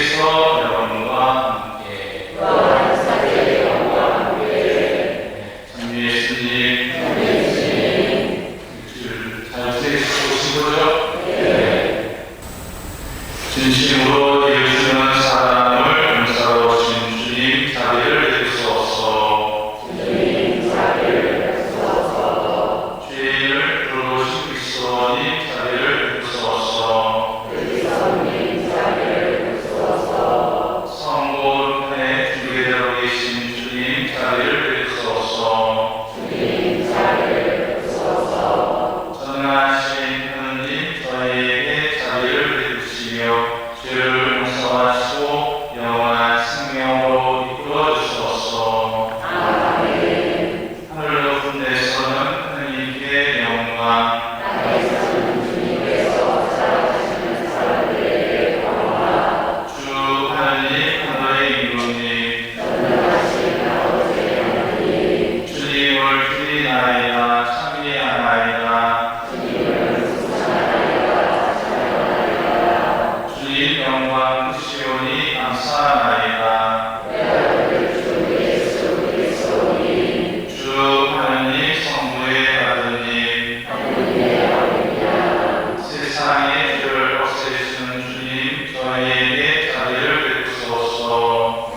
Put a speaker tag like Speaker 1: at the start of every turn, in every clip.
Speaker 1: 주님께서 여러분과 함께 참 예수님 일주일 잘 지내시고 거죠? 네. 진심으로 예수는 사람을 용서하러 오신 주님 자비를 베푸소서. 죄인을 부르신 그리스도님 자비를 베푸소서. 성공의 주께되어 계신 주님 자비를 베푸소서. 전능하신 하느님 저희에게 자비를 베푸시며 죄를 용서하시고 영원한 생명으로 이끌어 주소서. 아멘. 하늘 높은 데서는 하느님께 영광, 주 하느님 하늘의 임금님, 주님을 드리나이다 참미하나이다. 주님 영광 크시오니 감사하나이다. 주 하느님 성부의 아드님, 세상의 죄를 없애시는 주님 저희에게 자비를 베푸소서.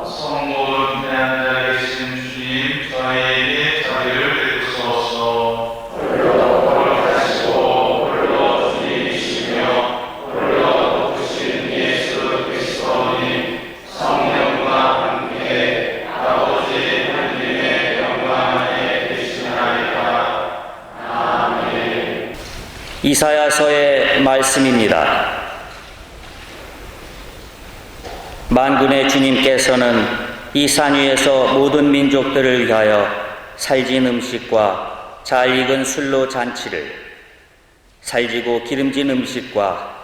Speaker 1: 성모를 대한 자 계신 주님 저희에게 자비를 베푸소서. 홀로 가시고 홀로 주님이시며 홀로 높으신 예수 그리스도님 성령과 함께 아버지 하느님의 영광 안에 계시나이다. 아멘.
Speaker 2: 이사야서의 말씀입니다. 만군의 주님께서는 이 산 위에서 모든 민족들을 위하여 살진 음식과 잘 익은 술로 잔치를, 살지고 기름진 음식과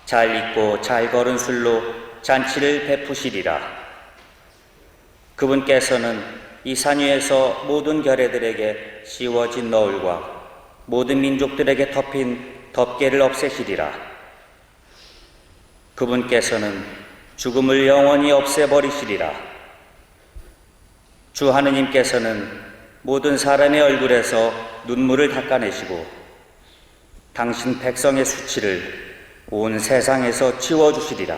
Speaker 2: 잘 익고 잘 거른 술로 잔치를 베푸시리라. 그분께서는 이 산 위에서 모든 결례들에게 씌워진 너울과 모든 민족들에게 덮인 덮개를 없애시리라. 그분께서는 죽음을 영원히 없애버리시리라. 주 하느님께서는 모든 사람의 얼굴에서 눈물을 닦아내시고 당신 백성의 수치를 온 세상에서 지워주시리라.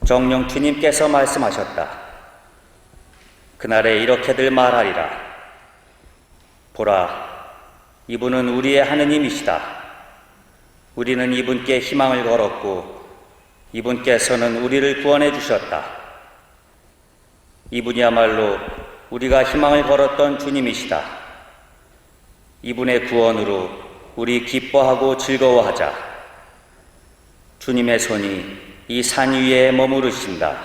Speaker 2: 정령 주님께서 말씀하셨다. 그날에 이렇게들 말하리라. 보라, 이분은 우리의 하느님이시다. 우리는 이분께 희망을 걸었고 이분께서는 우리를 구원해 주셨다. 이분이야말로 우리가 희망을 걸었던 주님이시다. 이분의 구원으로 우리 기뻐하고 즐거워하자. 주님의 손이 이 산 위에 머무르신다.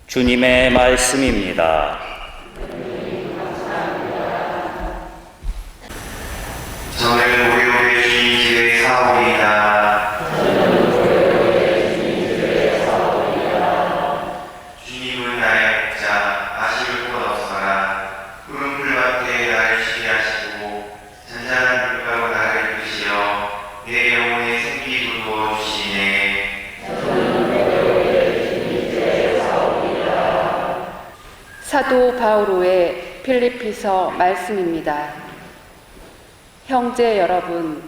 Speaker 2: 주님의 말씀입니다.
Speaker 3: 저는 우리 주님 집에 사오리이다. 주님은 나의 목자, 아실 곳 없어라. 푸른 풀밭에 나를 쉬게 하시고 잔잔한 물가로 나를 이끄시어 내 영혼의 생기 부어 주시네.
Speaker 4: 사도 바오로의 필리피서 말씀입니다. 형제 여러분,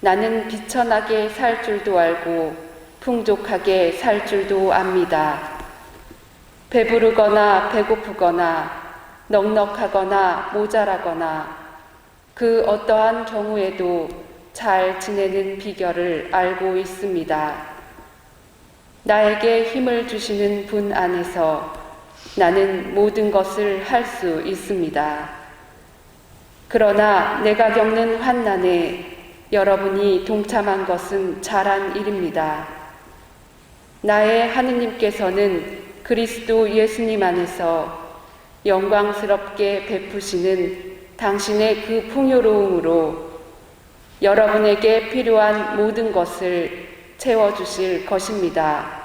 Speaker 4: 나는 비천하게 살 줄도 알고 풍족하게 살 줄도 압니다. 배부르거나 배고프거나 넉넉하거나 모자라거나 그 어떠한 경우에도 잘 지내는 비결을 알고 있습니다. 나에게 힘을 주시는 분 안에서 나는 모든 것을 할 수 있습니다. 그러나 내가 겪는 환난에 여러분이 동참한 것은 잘한 일입니다. 나의 하느님께서는 그리스도 예수님 안에서 영광스럽게 베푸시는 당신의 그 풍요로움으로 여러분에게 필요한 모든 것을 채워주실 것입니다.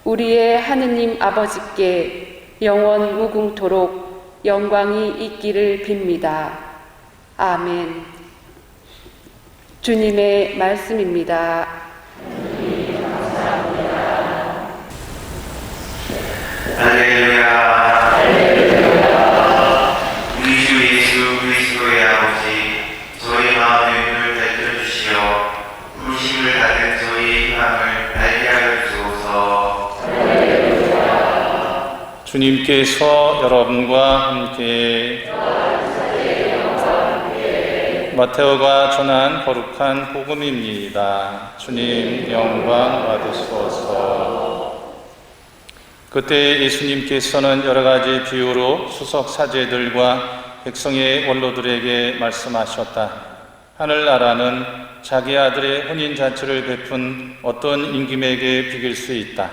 Speaker 4: 우리의 하느님 아버지께 영원 무궁토록 영광이 있기를 빕니다. 아멘. 주님의 말씀입니다.
Speaker 3: 할렐루야. 우리 주 예수 그리스도의 아버지, 저희 마음의 문을 밝혀주시어 부르심을 받은 저희의 희망을 알게 하여 주옵소서.
Speaker 1: 주님께서 여러분과 함께 마테오가 전한 거룩한 복음입니다. 주님 영광 받으소서. 그때 예수님께서는 여러 가지 비유로 수석 사제들과 백성의 원로들에게 말씀하셨다. 하늘나라는 자기 아들의 혼인잔치를 베푼 어떤 임금에게 비길 수 있다.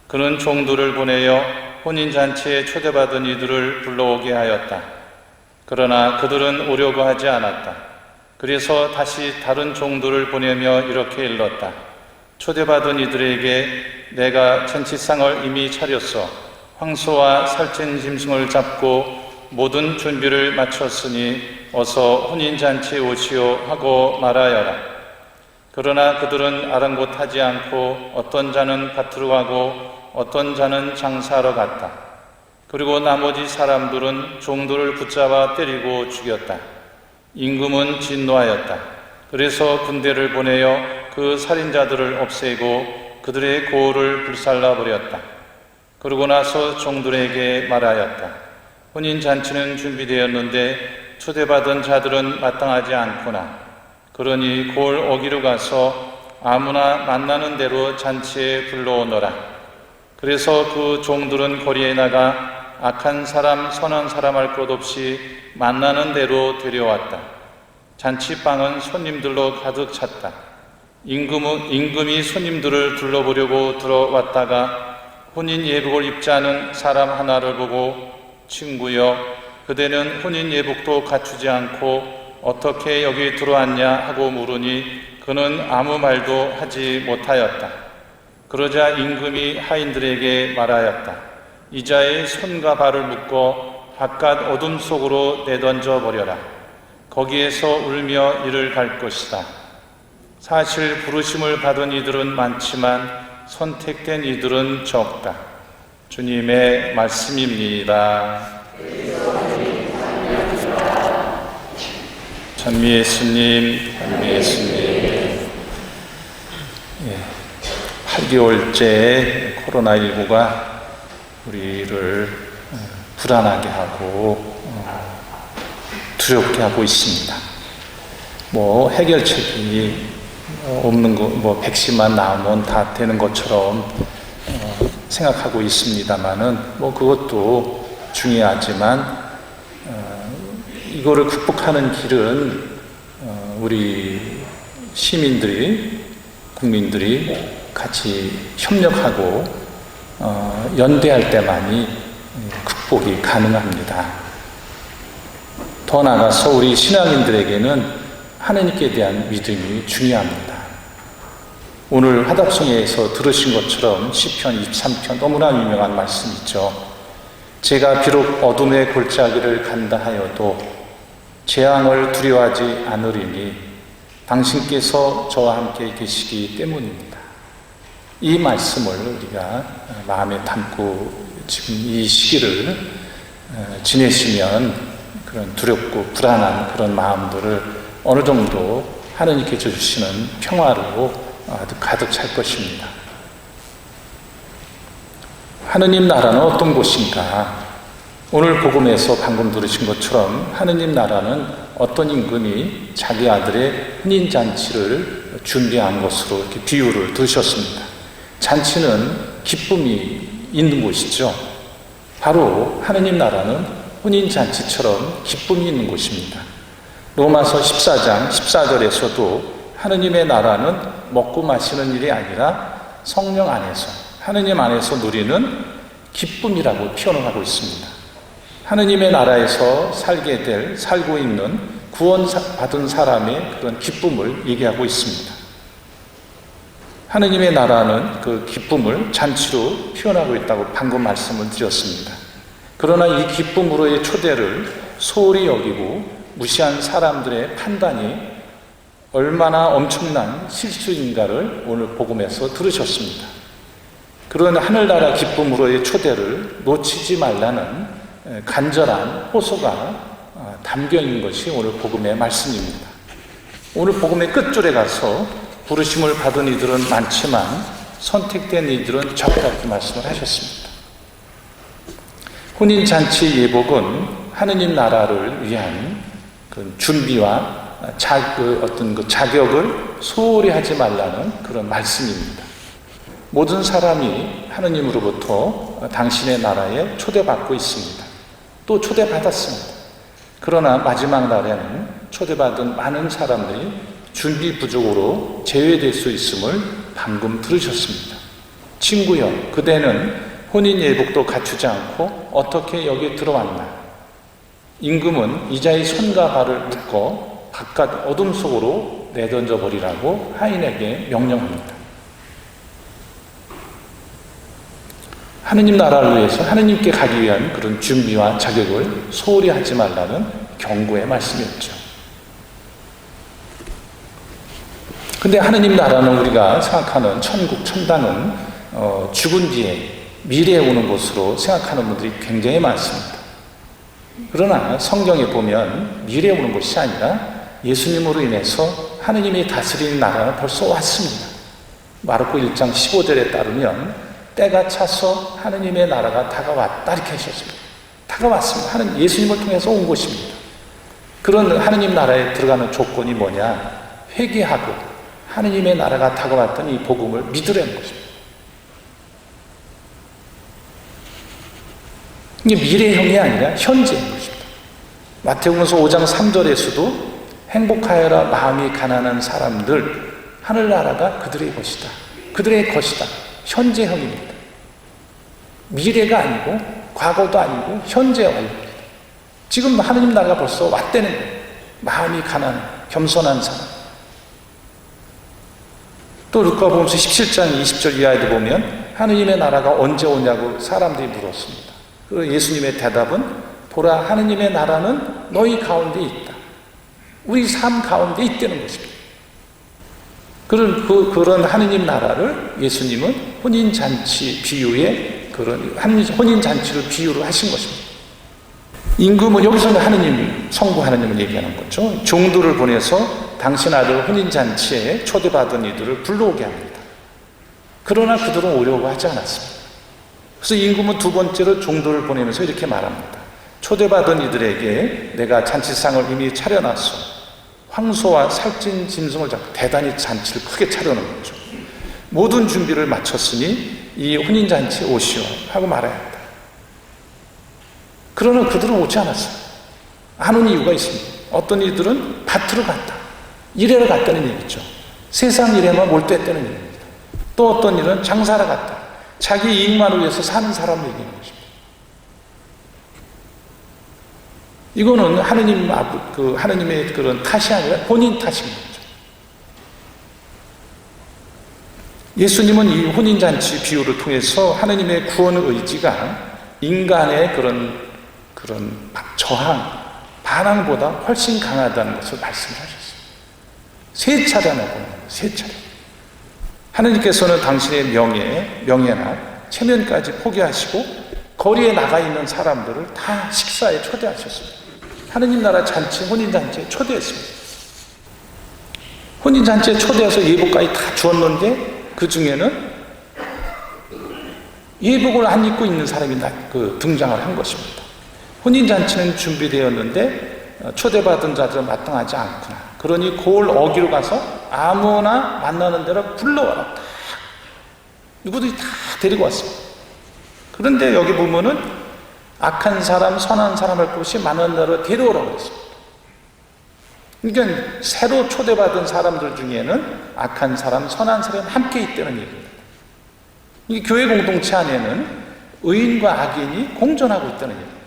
Speaker 1: 그는 종들을 보내어 혼인잔치에 초대받은 이들을 불러오게 하였다. 그러나 그들은 오려고 하지 않았다. 그래서 다시 다른 종들을 보내며 이렇게 일렀다. 초대받은 이들에게 내가 잔치상을 이미 차렸어. 황소와 살찐 짐승을 잡고 모든 준비를 마쳤으니 어서 혼인잔치에 오시오 하고 말하여라. 그러나 그들은 아랑곳하지 않고 어떤 자는 밭으로 가고 어떤 자는 장사하러 갔다. 그리고 나머지 사람들은 종들을 붙잡아 때리고 죽였다. 임금은 진노하였다. 그래서 군대를 보내어 그 살인자들을 없애고 그들의 고을을 불살라 버렸다. 그러고 나서 종들에게 말하였다. 혼인잔치는 준비되었는데 초대받은 자들은 마땅하지 않구나. 그러니 고을 어기로 가서 아무나 만나는 대로 잔치에 불러오너라. 그래서 그 종들은 거리에 나가 악한 사람, 선한 사람 할 것 없이 만나는 대로 데려왔다. 잔치방은 손님들로 가득 찼다. 임금이 손님들을 둘러보려고 들어왔다가 혼인 예복을 입지 않은 사람 하나를 보고 친구여, 그대는 혼인 예복도 갖추지 않고 어떻게 여기 들어왔냐 하고 물으니 그는 아무 말도 하지 못하였다. 그러자 임금이 하인들에게 말하였다. 이자의 손과 발을 묶어 바깥 어둠 속으로 내던져 버려라. 거기에서 울며 이를 갈 것이다. 사실 부르심을 받은 이들은 많지만 선택된 이들은 적다. 주님의 말씀입니다. 찬미 예수님, 찬미 예수님. 8개월째 코로나19가 우리를 불안하게 하고 두렵게 하고 있습니다. 해결책이 없는 거, 백신만 나오면 다 되는 것처럼 생각하고 있습니다만은 그것도 중요하지만 이거를 극복하는 길은 우리 시민들이, 국민들이 같이 협력하고 연대할 때만이 극복이 가능합니다. 더 나아가서 우리 신앙인들에게는 하나님께 대한 믿음이 중요합니다. 오늘 화답송에서 들으신 것처럼 시편 23편 너무나 유명한 말씀 있죠. 제가 비록 어둠의 골짜기를 간다 하여도 재앙을 두려워하지 않으리니 당신께서 저와 함께 계시기 때문입니다. 이 말씀을 우리가 마음에 담고 지금 이 시기를 지내시면 그런 두렵고 불안한 그런 마음들을 어느 정도 하나님께서 주시는 평화로 가득 찰 것입니다. 하느님 나라는 어떤 곳인가? 오늘 복음에서 방금 들으신 것처럼 하느님 나라는 어떤 임금이 자기 아들의 혼인잔치를 준비한 것으로 이렇게 비유를 들으셨습니다. 잔치는 기쁨이 있는 곳이죠. 바로 하느님 나라는 혼인잔치처럼 기쁨이 있는 곳입니다. 로마서 14장 14절에서도 하느님의 나라는 먹고 마시는 일이 아니라 성령 안에서, 하느님 안에서 누리는 기쁨이라고 표현을 하고 있습니다. 하느님의 나라에서 살고 있는 구원받은 사람의 그런 기쁨을 얘기하고 있습니다. 하느님의 나라는 그 기쁨을 잔치로 표현하고 있다고 방금 말씀을 드렸습니다. 그러나 이 기쁨으로의 초대를 소홀히 여기고 무시한 사람들의 판단이 얼마나 엄청난 실수인가를 오늘 복음에서 들으셨습니다. 그런 하늘나라 기쁨으로의 초대를 놓치지 말라는 간절한 호소가 담겨 있는 것이 오늘 복음의 말씀입니다. 오늘 복음의 끝줄에 가서 부르심을 받은 이들은 많지만 선택된 이들은 적다 이렇게 말씀을 하셨습니다. 혼인잔치 예복은 하느님 나라를 위한 그 준비와 어떤 그 자격을 소홀히 하지 말라는 그런 말씀입니다. 모든 사람이 하느님으로부터 당신의 나라에 초대받고 있습니다. 또 초대받았습니다. 그러나 마지막 날에는 초대받은 많은 사람들이 준비 부족으로 제외될 수 있음을 방금 들으셨습니다. 친구여, 그대는 혼인 예복도 갖추지 않고 어떻게 여기 들어왔나? 임금은 이자의 손과 발을 묶어 바깥 어둠 속으로 내던져 버리라고 하인에게 명령합니다. 하느님 나라를 위해서 하느님께 가기 위한 그런 준비와 자격을 소홀히 하지 말라는 경고의 말씀이었죠. 근데 하느님 나라는 우리가 생각하는 천국, 천당은 죽은 뒤에 미래에 오는 곳으로 생각하는 분들이 굉장히 많습니다. 그러나 성경에 보면 미래에 오는 곳이 아니라 예수님으로 인해서 하느님이 다스리는 나라는 벌써 왔습니다. 마르코 1장 15절에 따르면 때가 차서 하느님의 나라가 다가왔다 이렇게 하셨습니다. 다가왔습니다. 예수님을 통해서 온 것입니다. 그런 하느님 나라에 들어가는 조건이 뭐냐? 회개하고 하느님의 나라가 다가왔던 이 복음을 믿으라는 것입니다. 이게 미래형이 아니라 현재인 것입니다. 마태복음서 5장 3절에서도 행복하여라 마음이 가난한 사람들 하늘나라가 그들의 것이다. 그들의 것이다. 현재형입니다. 미래가 아니고 과거도 아니고 현재의 완료입니다. 지금 하느님 나라가 벌써 왔다는 거예요. 마음이 가난한 겸손한 사람. 또 루카복음서 17장 20절 이하에도 보면 하느님의 나라가 언제 오냐고 사람들이 물었습니다. 그리고 예수님의 대답은 보라 하느님의 나라는 너희 가운데 있다. 우리 삶 가운데 있다는 것입니다. 그런 하느님 나라를 예수님은 혼인잔치 비유의 그런 혼인잔치를 비유로 하신 것입니다. 임금은 여기서는 하느님, 성부 하느님을 얘기하는 거죠. 종들을 보내서 당신 아들 혼인잔치에 초대받은 이들을 불러오게 합니다. 그러나 그들은 오려고 하지 않았습니다. 그래서 임금은 두 번째로 종들을 보내면서 이렇게 말합니다. 초대받은 이들에게 내가 잔치상을 이미 차려놨어. 황소와 살찐 짐승을 잡고 대단히 잔치를 크게 차려놓은 거죠. 모든 준비를 마쳤으니 이 혼인잔치에 오시오 하고 말해야 한다. 그러나 그들은 오지 않았어요. 안 온 이유가 있습니다. 어떤 이들은 밭으로 갔다. 일하러 갔다는 얘기죠. 세상 일에만 몰두했다는 얘기입니다. 또 어떤 일은 장사하러 갔다. 자기 이익만을 위해서 사는 사람을 얘기하는 것입니다. 이거는 하느님의 그런 탓이 아니라 본인 탓인 거죠. 예수님은 이 혼인잔치 비유를 통해서 하느님의 구원 의지가 인간의 그런 저항, 반항보다 훨씬 강하다는 것을 말씀하셨어요. 세 차례나 보는 거예요. 세 차례. 하느님께서는 당신의 명예나 체면까지 포기하시고 거리에 나가 있는 사람들을 다 식사에 초대하셨습니다. 하느님 나라 잔치, 혼인잔치에 초대했습니다. 혼인잔치에 초대해서 예복까지 다 주었는데 그 중에는 예복을 안 입고 있는 사람이 등장을 한 것입니다. 혼인잔치는 준비되었는데 초대받은 자들은 마땅하지 않구나. 그러니 그걸 어기로 가서 아무나 만나는 대로 불러와라. 누구들이 다 데리고 왔습니다. 그런데 여기 보면은 악한 사람, 선한 사람 할 곳이 많은 대로 데려오라고 했습니다. 그러니까 새로 초대받은 사람들 중에는 악한 사람, 선한 사람이 함께 있다는 얘기입니다. 이 교회 공동체 안에는 의인과 악인이 공존하고 있다는 얘기입니다.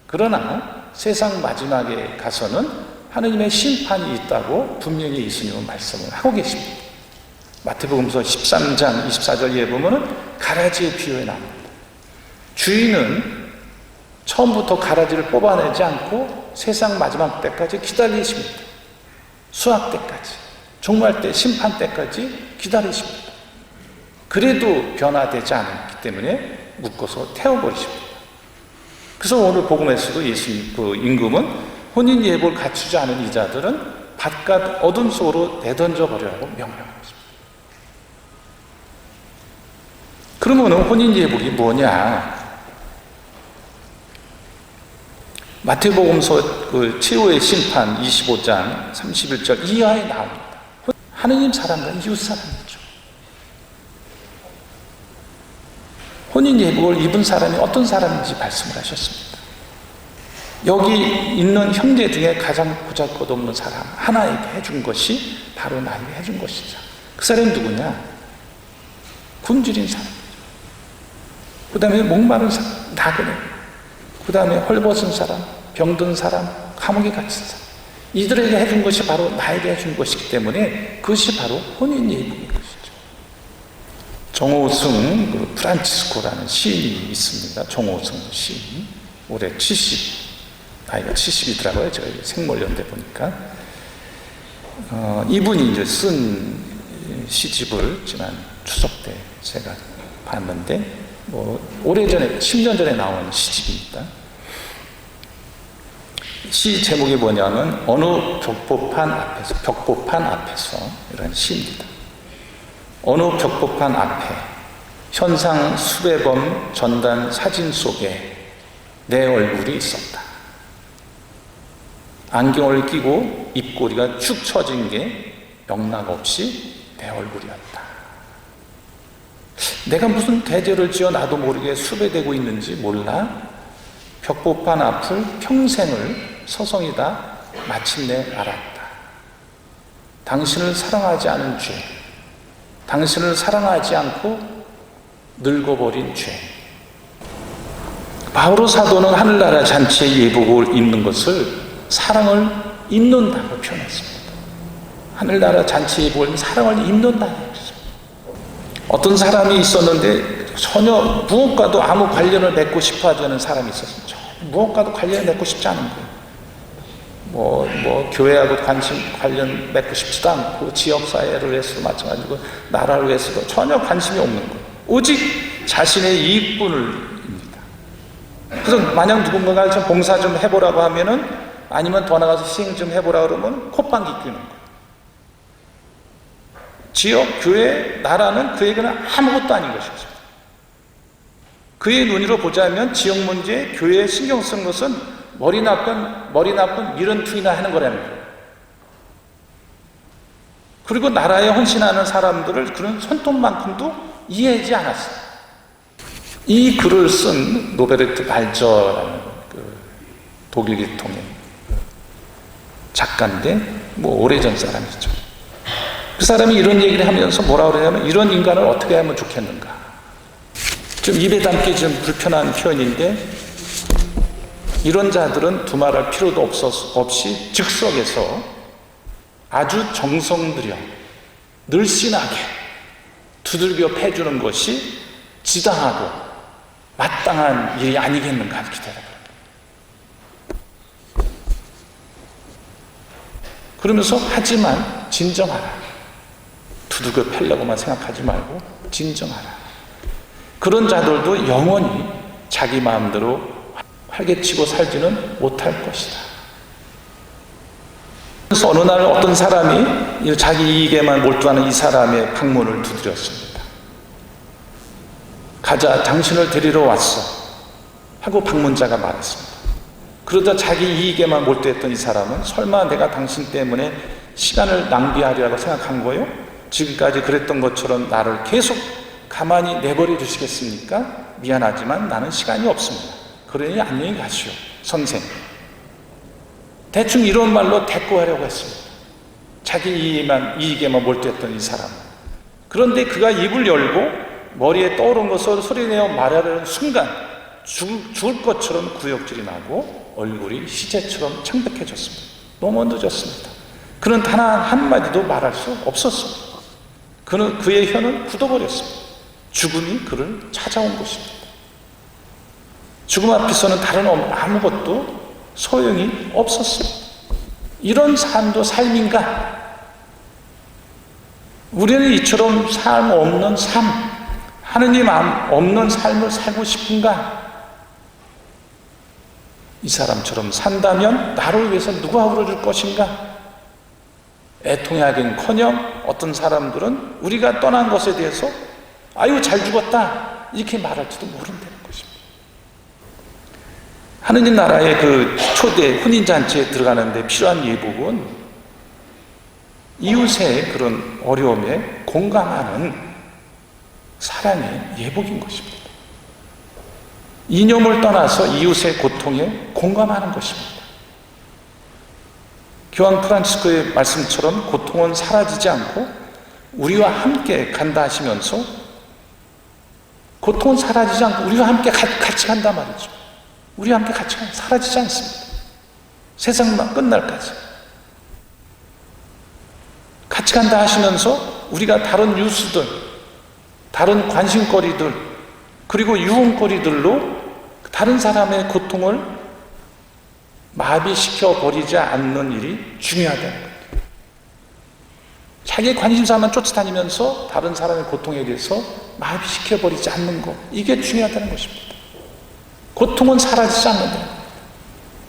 Speaker 1: 그러나 세상 마지막에 가서는 하느님의 심판이 있다고 분명히 예수님은 말씀을 하고 계십니다. 마태복음서 13장 24절에 보면은 가라지의 비유에 나옵니다. 주인은 처음부터 가라지를 뽑아내지 않고 세상 마지막 때까지 기다리십니다. 수학 때까지, 종말 때, 심판 때까지 기다리십니다. 그래도 변화되지 않았기 때문에 묶어서 태워버리십니다. 그래서 오늘 복음에서도 예수님 그 임금은 혼인 예복을 갖추지 않은 이자들은 바깥 어둠 속으로 내던져 버리라고 명령합니다. 그러면 혼인 예복이 뭐냐? 마태복음서 그 최후의 심판 25장 31절 이하에 나옵니다. 하느님 사랑과 이웃 사랑이죠. 혼인 예복을 입은 사람이 어떤 사람인지 말씀을 하셨습니다. 여기 있는 형제 중에 가장 보잘것없는 사람 하나에게 해준 것이 바로 나에게 해준 것이죠. 그 사람이 누구냐? 굶주린 사람이죠. 그 다음에 목마른 사람, 나그네, 그 다음에 헐벗은 사람, 병든 사람, 감옥에 갇힌 사람, 이들에게 해준 것이 바로 나에게 해준 것이기 때문에 그것이 바로 혼인 예복인 것이죠. 정호승 그 프란치스코라는 시인이 있습니다. 정호승 시인, 올해 나이가 70이더라고요. 제가 생물연대 보니까. 이분이 이제 쓴 시집을 지난 추석 때 제가 봤는데, 오래전에, 10년 전에 나온 시집입니다. 시 제목이 뭐냐면, 어느 벽보판 앞에서, 이런 시입니다. 어느 벽보판 앞에, 현상 수배범 전단 사진 속에 내 얼굴이 있었다. 안경을 끼고 입꼬리가 축 처진 게 영락없이 내 얼굴이었다. 내가 무슨 대죄를 지어 나도 모르게 수배되고 있는지 몰라 벽보판 앞을 평생을 서성이다 마침내 알았다. 당신을 사랑하지 않은 죄, 당신을 사랑하지 않고 늙어버린 죄. 바오로 사도는 하늘나라 잔치의 예복을 입는 것을 사랑을 입는다고 표현했습니다. 하늘나라 잔치 예복은 사랑을 입는다고 했습니다. 어떤 사람이 있었는데 전혀 무엇과도 아무 관련을 맺고 싶어 하지 않은 사람이 있었습니다. 무엇과도 관련을 맺고 싶지 않은 거예요. 교회하고 관련 맺고 싶지도 않고, 지역사회를 위해서도 마찬가지고, 나라를 위해서도 전혀 관심이 없는 거예요. 오직 자신의 이익분을입니다. 그래서 만약 누군가가 좀 봉사 좀 해보라고 하면은, 아니면 더 나가서 시행 좀 해보라 그러면 콧방귀 뀌는 거예요. 지역, 교회, 나라는 그에게는 아무것도 아닌 것이죠. 그의 눈으로 보자면 지역 문제, 교회에 신경 쓰는 것은 머리 나쁜 미련투이나 하는 거라는 거예요. 그리고 나라에 헌신하는 사람들을 그런 손톱만큼도 이해하지 않았어요. 이 글을 쓴 노베르트 발저라는 그 독일 계통의 작가인데, 오래전 사람이죠. 그 사람이 이런 얘기를 하면서 뭐라고 그러냐면, 이런 인간을 어떻게 하면 좋겠는가. 좀 입에 담기 좀 불편한 표현인데, 이런 자들은 두말할 필요도 없이 즉석에서 아주 정성 들여 늘씬하게 두들겨 패주는 것이 지당하고 마땅한 일이 아니겠는가 이렇게 대답합니다. 그러면서 하지만 진정하라. 두들겨 패려고만 생각하지 말고 진정하라. 그런 자들도 영원히 자기 마음대로 활개치고 살지는 못할 것이다. 그래서 어느 날 어떤 사람이 자기 이익에만 몰두하는 이 사람의 방문을 두드렸습니다. 가자, 당신을 데리러 왔어 하고 방문자가 말했습니다. 그러자 자기 이익에만 몰두했던 이 사람은, 설마 내가 당신 때문에 시간을 낭비하리라고 생각한 거요? 지금까지 그랬던 것처럼 나를 계속 가만히 내버려 두시겠습니까? 미안하지만 나는 시간이 없습니다. 그러니 안녕히 가시오, 선생. 대충 이런 말로 대꾸하려고 했습니다. 자기 이익에만 몰두했던 이 사람. 그런데 그가 입을 열고 머리에 떠오른 것을 소리내어 말하려는 순간 죽을 것처럼 구역질이 나고 얼굴이 시체처럼 창백해졌습니다. 너무 늦었습니다. 그는 단 한마디도 말할 수 없었습니다. 그의 혀는 굳어버렸습니다. 죽음이 그를 찾아온 것입니다. 죽음 앞에서는 다른 아무것도 소용이 없었습니다. 이런 삶도 삶인가? 우리는 이처럼 삶 없는 삶, 하느님 없는 삶을 살고 싶은가? 이 사람처럼 산다면 나를 위해서 누가 울어줄 것인가? 애통하긴커녕 어떤 사람들은 우리가 떠난 것에 대해서 아유 잘 죽었다 이렇게 말할지도 모른다는 것입니다. 하느님 나라의 그 초대 혼인잔치에 들어가는데 필요한 예복은 이웃의 그런 어려움에 공감하는 사랑의 예복인 것입니다. 이념을 떠나서 이웃의 고통에 공감하는 것입니다. 교황 프란치스코의 말씀처럼 고통은 사라지지 않고 우리와 함께 간다 하시면서 고통은 사라지지 않고 우리와 함께 같이 간단 말이죠. 우리와 함께 같이 간다. 사라지지 않습니다. 세상만 끝날까지 같이 간다 하시면서 우리가 다른 뉴스들, 다른 관심거리들, 그리고 유흥거리들로 다른 사람의 고통을 마비시켜 버리지 않는 일이 중요하다는 거예요. 자기의 관심사만 쫓아다니면서 다른 사람의 고통에 대해서 마비시켜 버리지 않는 것, 이게 중요하다는 것입니다. 고통은 사라지지 않는다.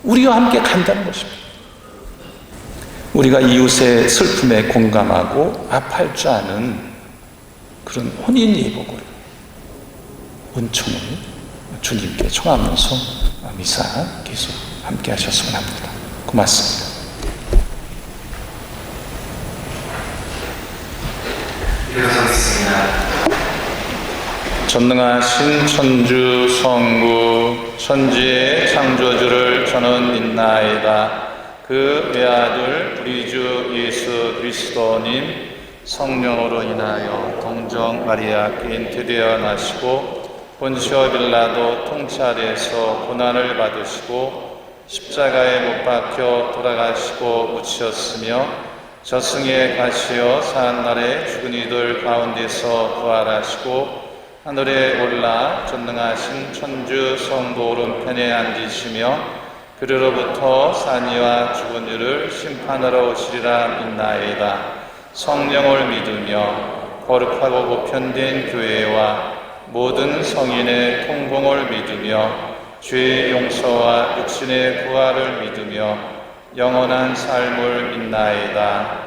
Speaker 1: 우리와 함께 간다는 것입니다. 우리가 이웃의 슬픔에 공감하고 아파할 줄 아는 그런 혼인 예복으로 은총을 주님께 청하면서 미사 계속 함께 하셨으면 합니다. 고맙습니다.
Speaker 3: 일어서겠습니다.
Speaker 1: 전능하신 천주 성부 천지의 창조주를 저는 믿나이다. 그 외아들 우리 주 예수 그리스도님 성령으로 인하여 동정 마리아께 잉태되어 나시고 본시오 빌라도 통치 아래에서 고난을 받으시고 십자가에 못 박혀 돌아가시고 묻히셨으며 저승에 가시어 사한날에 죽은 이들 가운데서 부활하시고 하늘에 올라 전능하신 천주 성부 오른편에 앉으시며 그리로부터 산이와 죽은 이를 심판하러 오시리라 믿나이다. 성령을 믿으며 거룩하고 보편된 교회와 모든 성인의 통공을 믿으며 죄의 용서와 육신의 부활을 믿으며 영원한 삶을 믿나이다.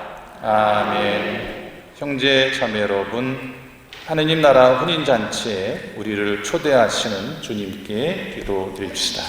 Speaker 1: 아멘. 형제 자매 여러분, 하느님 나라 혼인잔치에 우리를 초대하시는 주님께 기도드립시다.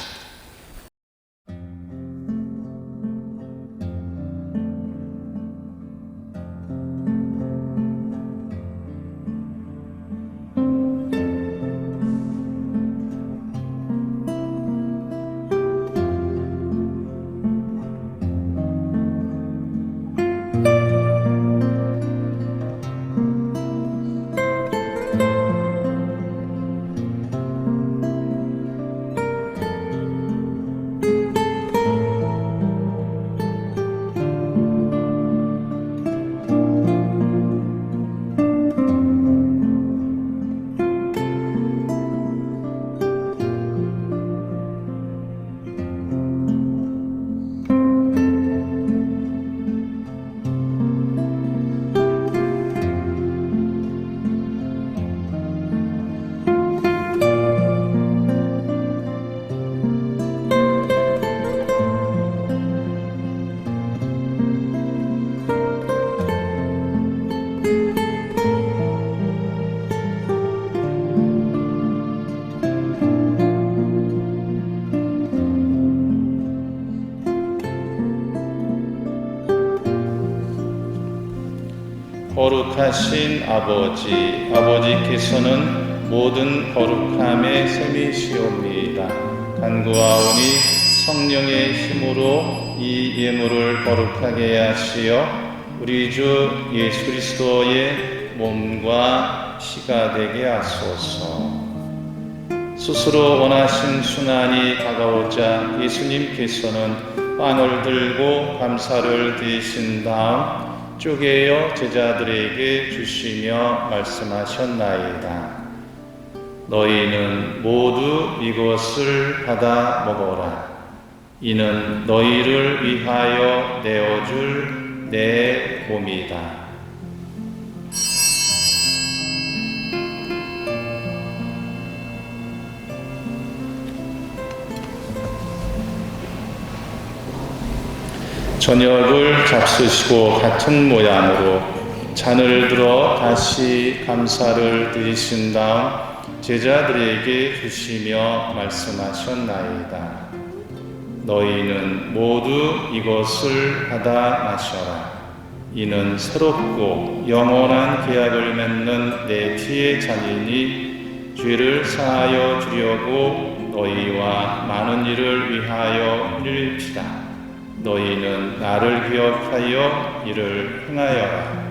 Speaker 1: 거룩하신 아버지께서는 모든 거룩함의 셈이시옵니다. 간구하오니 성령의 힘으로 이 예물을 거룩하게 하시어 우리 주 예수 그리스도의 몸과 피가 되게 하소서. 스스로 원하신 순환이 다가오자 예수님께서는 빵을 들고 감사를 드리신 다음 쪼개어 제자들에게 주시며 말씀하셨나이다. 너희는 모두 이것을 받아 먹어라. 이는 너희를 위하여 내어줄 내 몸이다. 저녁을 잡수시고 같은 모양으로 잔을 들어 다시 감사를 드리신 다음 제자들에게 주시며 말씀하셨나이다. 너희는 모두 이것을 받아 마셔라. 이는 새롭고 영원한 계약을 맺는 내 피의 잔이니 죄를 사하여 주려고 너희와 많은 이를 위하여 흘릴 피다. 너희는 나를 기억하여 이를 행하여라.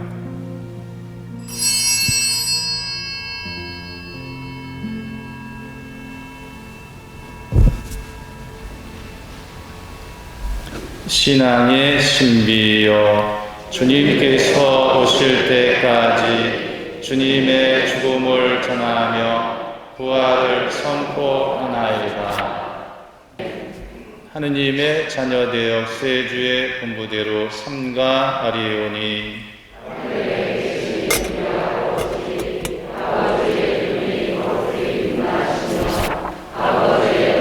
Speaker 1: 신앙의 신비여, 주님께서 오실 때까지 주님의 죽음을 전하며 부활을 선포하나이다. 하느님의 자녀되어 세주의 분부대로 삼가 아리오니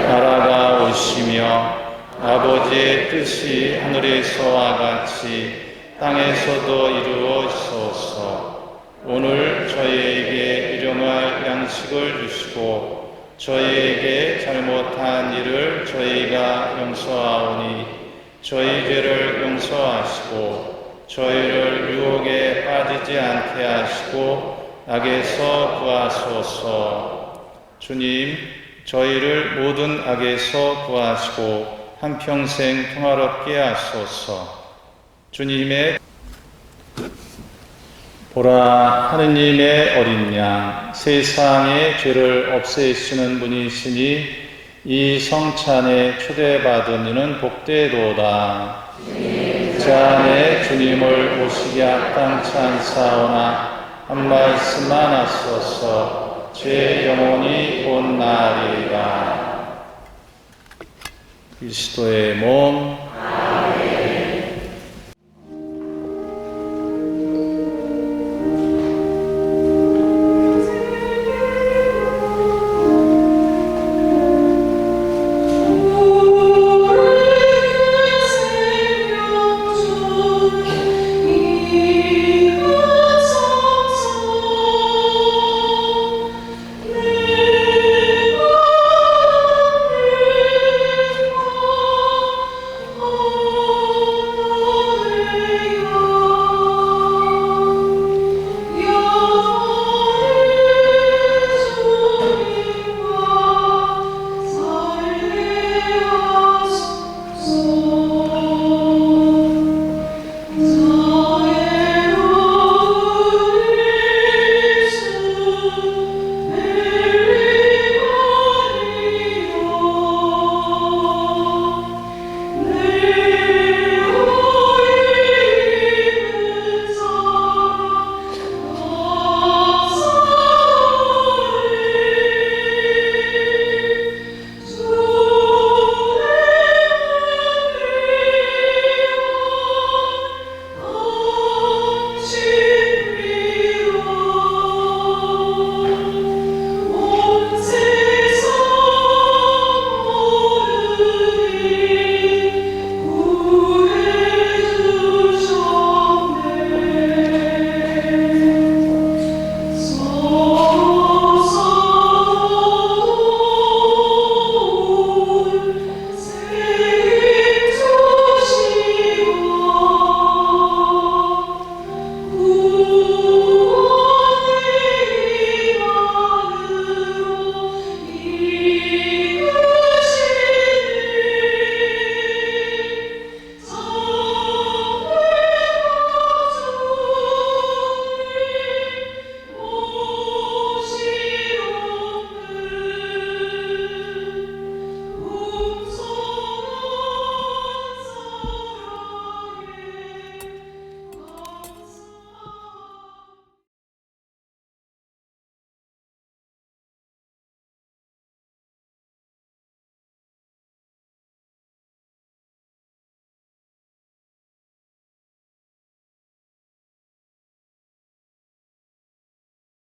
Speaker 1: 나라가 오시며 아버지의 뜻이 하늘에서와 같이 땅에서도 이루어지소서. 오늘 저희에게 일용할 양식을 주시고 저희에게 잘못한 일을 저희가 용서하오니 저희 죄를 용서하시고 저희를 유혹에 빠지지 않게 하시고 악에서 구하소서. 주님, 저희를 모든 악에서 구하시고 한평생 평화롭게 하소서. 주님의 보라, 하느님의 어린 양, 세상의 죄를 없애시는 분이시니 이 성찬에 초대받은 이는 복되도다. 제 안에 주님을 모시기 합당치 않사오나 한 말씀만 하소서. 제 영혼이 곧 나으리라. 그리스도의 몸